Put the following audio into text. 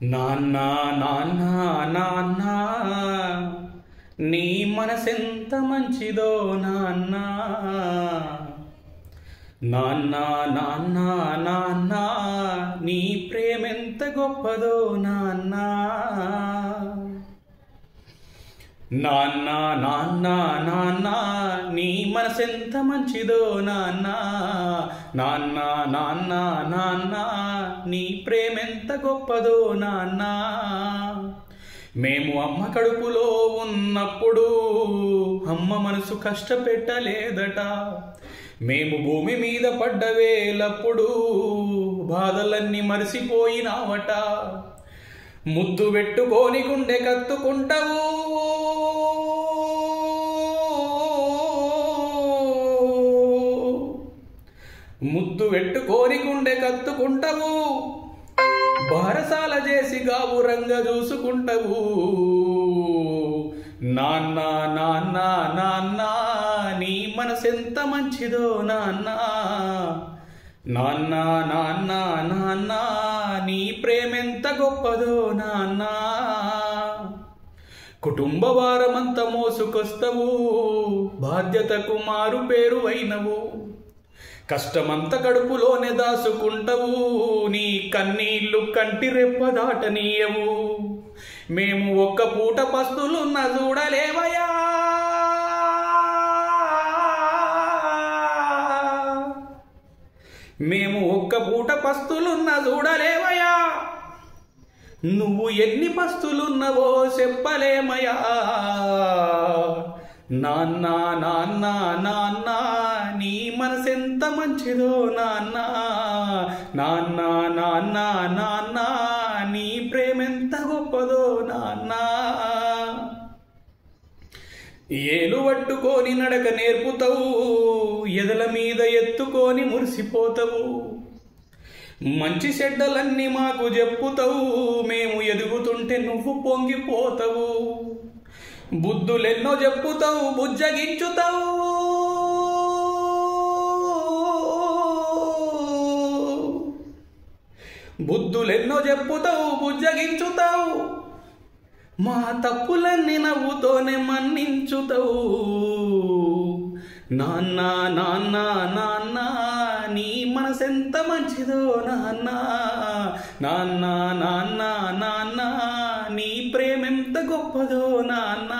నాన్న నాన్న నాన్న నీ మనసెంత మంచిదో నాన్న. నాన్న నాన్న నాన్న నీ ప్రేమెంత గొప్పదో నాన్న. నాన్న నాన్న నాన్న నీ మనసెంత మంచిదో నాన్న. నాన్న నాన్న నాన్న నీ ప్రేమెంత గొప్పదో నాన్న. మేము అమ్మ కడుపులో ఉన్నప్పుడు అమ్మ మనసు కష్టపెట్టలేదట. మేము భూమి మీద పడ్డ వేలప్పుడు బాధలన్నీ మరిసిపోయినావట. ముద్దు పెట్టుకొని గుండె కత్తుకుంటావు, ముద్దు పెట్టుకొని గుండె కత్తుకుంటావు, బారసాల చేసి గావురంగా చూసుకుంటావు. నాన్న నాన్న నాన్న నీ మనసెంత మంచిదో నాన్న. నాన్న నాన్న నాన్న నీ ప్రేమెంత గొప్పదో నాన్న. కుటుంబ వారమంత మోసుకొస్తావు, బాధ్యతకు మారు పేరు అయినవు. కష్టమంత కడుపులోనే దాసుకుంటావు, నీ కన్నీళ్లు కంటి రెప్ప దాటనీయవు. మేము ఒక్క పూట పస్తులున్న చూడలేవయా, మేము ఒక్క పూట పస్తులున్న చూడలేవయా. నువ్వు ఎన్ని పస్తులున్నవో చెప్పలేమయా. నాన్న నాన్న నాన్న నీ మనసెంత మంచిదో నాన్న. నాన్న నాన్న నాన్న నీ ప్రేమెంత గొప్పదో నాన్న. ఏలు పట్టుకొని నడక నేర్పుతావు, ఎదల మీద ఎత్తుకొని మురిసిపోతావు. మంచి చెడ్డలన్నీ మాకు చెప్పుతావు, మేము ఎదుగుతుంటే నువ్వు పొంగిపోతావు. బుద్ధులెన్నో చెప్పుతావు, బుజ్జగించుతావు. బుద్ధులెన్నో చెప్పుతావు, బుజ్జగించుతావు. మా తప్పులన్నీ నవ్వుతోనే మన్నించుతావు. నాన్న నాన్న నాన్న నీ మనసెంత మంచిదో నాన్న. నాన్న నాన్న నాన్న నీ ప్రేమెంత గొప్పదో నాన్న.